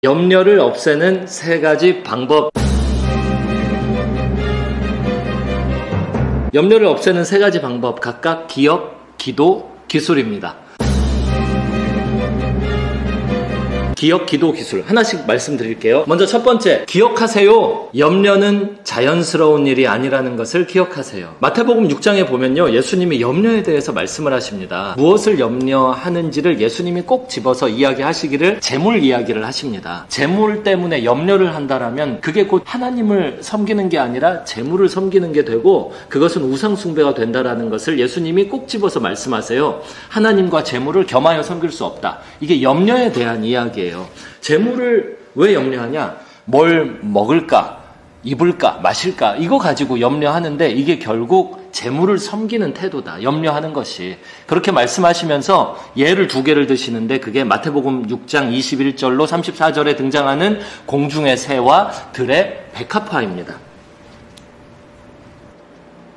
염려를 없애는 3가지 방법. 염려를 없애는 3가지 방법, 각각 기억, 기도, 기술입니다. 기억, 기도, 기술 하나씩 말씀드릴게요. 먼저 첫 번째, 기억하세요. 염려는 자연스러운 일이 아니라는 것을 기억하세요. 마태복음 6장에 보면요, 예수님이 염려에 대해서 말씀을 하십니다. 무엇을 염려하는지를 예수님이 꼭 집어서 이야기하시기를 재물 이야기를 하십니다. 재물 때문에 염려를 한다라면 그게 곧 하나님을 섬기는 게 아니라 재물을 섬기는 게 되고, 그것은 우상 숭배가 된다라는 것을 예수님이 꼭 집어서 말씀하세요. 하나님과 재물을 겸하여 섬길 수 없다. 이게 염려에 대한 이야기예요. 재물을 왜 염려하냐? 뭘 먹을까? 입을까? 마실까? 이거 가지고 염려하는데 이게 결국 재물을 섬기는 태도다. 염려하는 것이. 그렇게 말씀하시면서 예를 2개를 드시는데 그게 마태복음 6장 21절로 34절에 등장하는 공중의 새와 들의 백합화입니다.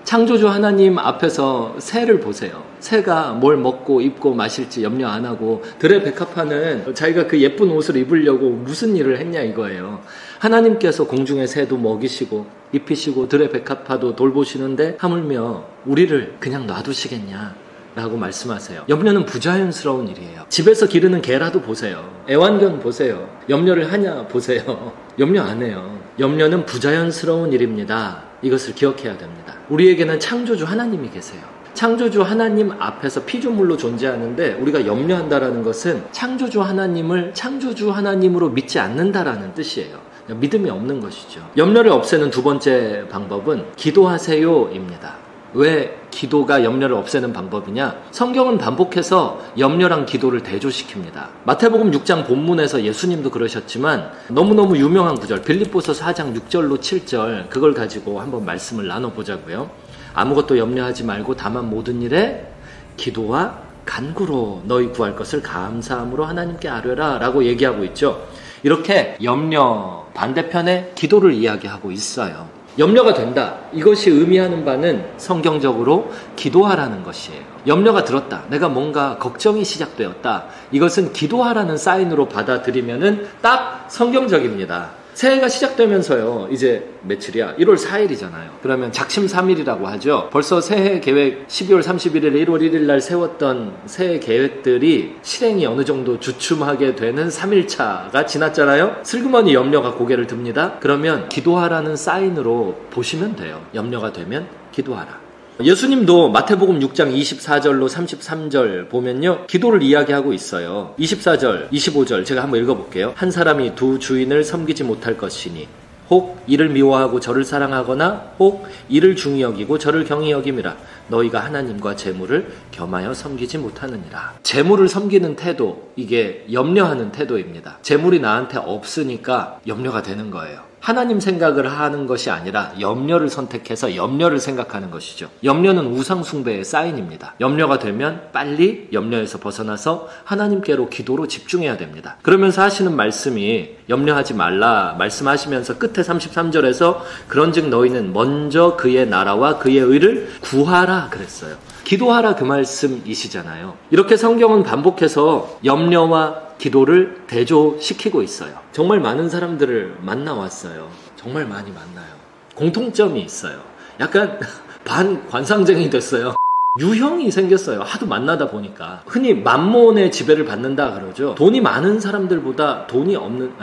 창조주 하나님 앞에서 새를 보세요. 새가 뭘 먹고 입고 마실지 염려 안 하고, 들의 백합화는 자기가 그 예쁜 옷을 입으려고 무슨 일을 했냐 이거예요. 하나님께서 공중의 새도 먹이시고 입히시고 들의 백합화도 돌보시는데 하물며 우리를 그냥 놔두시겠냐 라고 말씀하세요. 염려는 부자연스러운 일이에요. 집에서 기르는 개라도 보세요. 애완견 보세요. 염려를 하냐 보세요. 염려 안 해요. 염려는 부자연스러운 일입니다. 이것을 기억해야 됩니다. 우리에게는 창조주 하나님이 계세요. 창조주 하나님 앞에서 피조물로 존재하는데 우리가 염려한다라는 것은 창조주 하나님을 창조주 하나님으로 믿지 않는다라는 뜻이에요. 믿음이 없는 것이죠. 염려를 없애는 2번째 방법은 기도하세요입니다. 왜 기도가 염려를 없애는 방법이냐? 성경은 반복해서 염려랑 기도를 대조시킵니다. 마태복음 6장 본문에서 예수님도 그러셨지만 너무너무 유명한 구절, 빌립보서 4장 6절로 7절, 그걸 가지고 한번 말씀을 나눠보자고요. 아무것도 염려하지 말고 다만 모든 일에 기도와 간구로 너희 구할 것을 감사함으로 하나님께 아뢰라 라고 얘기하고 있죠. 이렇게 염려 반대편에 기도를 이야기하고 있어요. 염려가 된다. 이것이 의미하는 바는 성경적으로 기도하라는 것이에요. 염려가 들었다. 내가 뭔가 걱정이 시작되었다. 이것은 기도하라는 사인으로 받아들이면은 딱 성경적입니다. 새해가 시작되면서요, 이제 며칠이야? 1월 4일이잖아요. 그러면 작심 3일이라고 하죠. 벌써 새해 계획 12월 31일, 1월 1일 날 세웠던 새해 계획들이 실행이 어느 정도 주춤하게 되는 3일차가 지났잖아요. 슬그머니 염려가 고개를 듭니다. 그러면 기도하라는 사인으로 보시면 돼요. 염려가 되면 기도하라. 예수님도 마태복음 6장 24절로 33절 보면요, 기도를 이야기하고 있어요. 24절, 25절 제가 한번 읽어볼게요. 한 사람이 두 주인을 섬기지 못할 것이니 혹 이를 미워하고 저를 사랑하거나 혹 이를 중히 여기고 저를 경히 여김이라. 너희가 하나님과 재물을 겸하여 섬기지 못하느니라. 재물을 섬기는 태도, 이게 염려하는 태도입니다. 재물이 나한테 없으니까 염려가 되는 거예요. 하나님 생각을 하는 것이 아니라 염려를 선택해서 염려를 생각하는 것이죠. 염려는 우상 숭배의 사인입니다. 염려가 되면 빨리 염려에서 벗어나서 하나님께로 기도로 집중해야 됩니다. 그러면서 하시는 말씀이 염려하지 말라 말씀하시면서 끝에 33절에서 그런즉 너희는 먼저 그의 나라와 그의 의를 구하라 그랬어요. 기도하라 그 말씀이시잖아요. 이렇게 성경은 반복해서 염려와 기도를 대조시키고 있어요. 정말 많은 사람들을 만나왔어요. 정말 많이 만나요. 공통점이 있어요. 약간 반관상쟁이 됐어요. 유형이 생겼어요. 하도 만나다 보니까. 흔히 만몬의 지배를 받는다 그러죠. 돈이 많은 사람들보다 돈이 없는,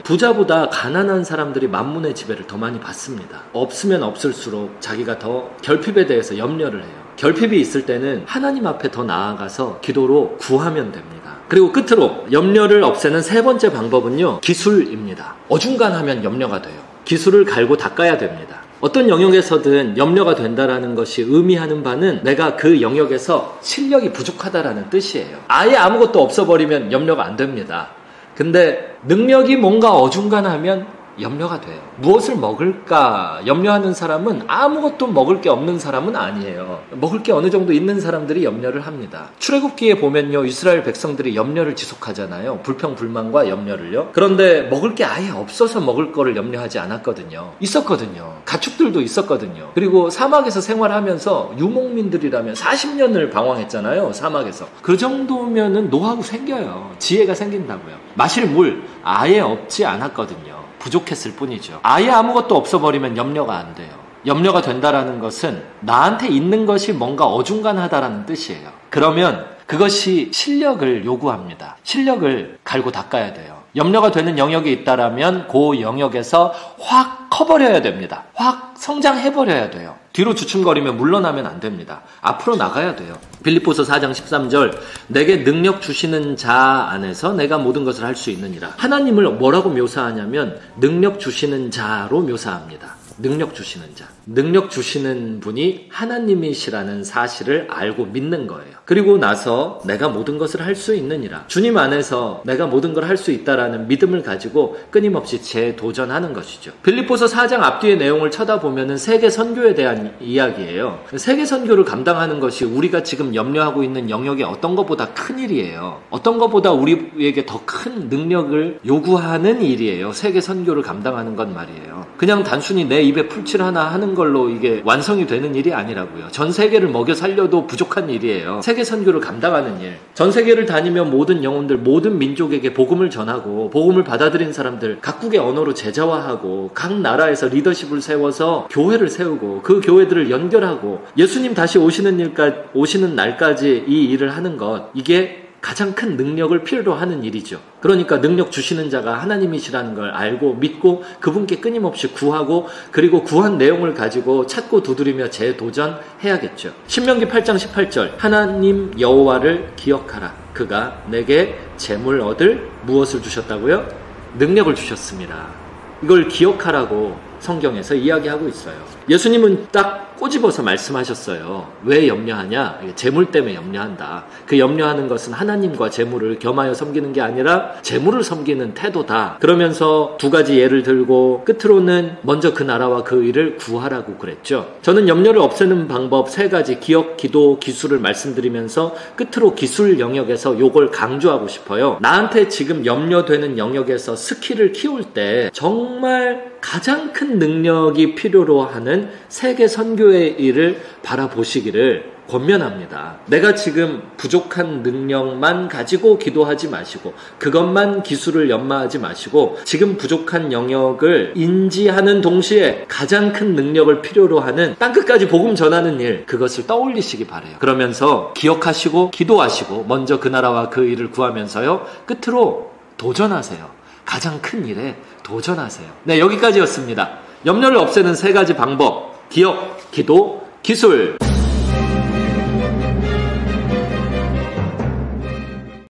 부자보다 가난한 사람들이 만몬의 지배를 더 많이 받습니다. 없으면 없을수록 자기가 더 결핍에 대해서 염려를 해요. 결핍이 있을 때는 하나님 앞에 더 나아가서 기도로 구하면 됩니다. 그리고 끝으로 염려를 없애는 3번째 방법은요, 기술입니다. 어중간하면 염려가 돼요. 기술을 갈고 닦아야 됩니다. 어떤 영역에서든 염려가 된다라는 것이 의미하는 바는 내가 그 영역에서 실력이 부족하다라는 뜻이에요. 아예 아무것도 없어버리면 염려가 안 됩니다. 근데 능력이 뭔가 어중간하면 염려가 돼요. 무엇을 먹을까 염려하는 사람은 아무것도 먹을 게 없는 사람은 아니에요. 먹을 게 어느 정도 있는 사람들이 염려를 합니다. 출애굽기에 보면요, 이스라엘 백성들이 염려를 지속하잖아요. 불평불만과 염려를요. 그런데 먹을 게 아예 없어서 먹을 거를 염려하지 않았거든요. 있었거든요. 가축들도 있었거든요. 그리고 사막에서 생활하면서 유목민들이라면 40년을 방황했잖아요. 사막에서. 그 정도면은 노하우 생겨요. 지혜가 생긴다고요. 마실 물 아예 없지 않았거든요. 부족했을 뿐이죠. 아예 아무것도 없어버리면 염려가 안 돼요. 염려가 된다라는 것은 나한테 있는 것이 뭔가 어중간하다라는 뜻이에요. 그러면 그것이 실력을 요구합니다. 실력을 갈고 닦아야 돼요. 염려가 되는 영역이 있다라면 그 영역에서 확 커버려야 됩니다. 확 성장해버려야 돼요. 뒤로 주춤거리면 물러나면 안 됩니다. 앞으로 나가야 돼요. 빌립보서 4장 13절 내게 능력 주시는 자 안에서 내가 모든 것을 할 수 있느니라. 하나님을 뭐라고 묘사하냐면 능력 주시는 자로 묘사합니다. 능력 주시는 자. 능력 주시는 분이 하나님이시라는 사실을 알고 믿는 거예요. 그리고 나서 내가 모든 것을 할 수 있느니라. 주님 안에서 내가 모든 걸 할 수 있다라는 믿음을 가지고 끊임없이 재도전하는 것이죠. 빌립보서 4장 앞뒤의 내용을 쳐다보면 세계 선교에 대한 이야기예요. 세계 선교를 감당하는 것이 우리가 지금 염려하고 있는 영역이 어떤 것보다 큰 일이에요. 어떤 것보다 우리에게 더 큰 능력을 요구하는 일이에요. 세계 선교를 감당하는 건 말이에요. 그냥 단순히 내 입에 풀칠 하나 하는 걸로 이게 완성이 되는 일이 아니라고요. 전 세계를 먹여 살려도 부족한 일이에요. 세계 선교를 감당하는 일. 전 세계를 다니며 모든 영혼들, 모든 민족에게 복음을 전하고 복음을 받아들인 사람들 각국의 언어로 제자화하고 각 나라에서 리더십을 세워서 교회를 세우고 그 교회들을 연결하고 예수님 다시 오시는 날까지 이 일을 하는 것, 이게 가장 큰 능력을 필요로 하는 일이죠. 그러니까 능력 주시는 자가 하나님이시라는 걸 알고 믿고 그분께 끊임없이 구하고 그리고 구한 내용을 가지고 찾고 두드리며 재도전해야겠죠. 신명기 8장 18절 하나님 여호와를 기억하라. 그가 내게 재물 얻을 무엇을 주셨다고요? 능력을 주셨습니다. 이걸 기억하라고 성경에서 이야기하고 있어요. 예수님은 딱 꼬집어서 말씀하셨어요. 왜 염려하냐? 재물 때문에 염려한다. 그 염려하는 것은 하나님과 재물을 겸하여 섬기는 게 아니라 재물을 섬기는 태도다. 그러면서 두 가지 예를 들고 끝으로는 먼저 그 나라와 그 일을 구하라고 그랬죠. 저는 염려를 없애는 방법 3가지 기억, 기도, 기술을 말씀드리면서 끝으로 기술 영역에서 요걸 강조하고 싶어요. 나한테 지금 염려되는 영역에서 스킬을 키울 때 정말 가장 큰 능력이 필요로 하는 세계 선교의 일을 바라보시기를 권면합니다. 내가 지금 부족한 능력만 가지고 기도하지 마시고 그것만 기술을 연마하지 마시고 지금 부족한 영역을 인지하는 동시에 가장 큰 능력을 필요로 하는 땅끝까지 복음 전하는 일, 그것을 떠올리시기 바라요. 그러면서 기억하시고 기도하시고 먼저 그 나라와 그 일을 구하면서요, 끝으로 도전하세요. 가장 큰 일에 도전하세요. 네, 여기까지였습니다. 염려를 없애는 3가지 방법, 기억, 기도, 기술.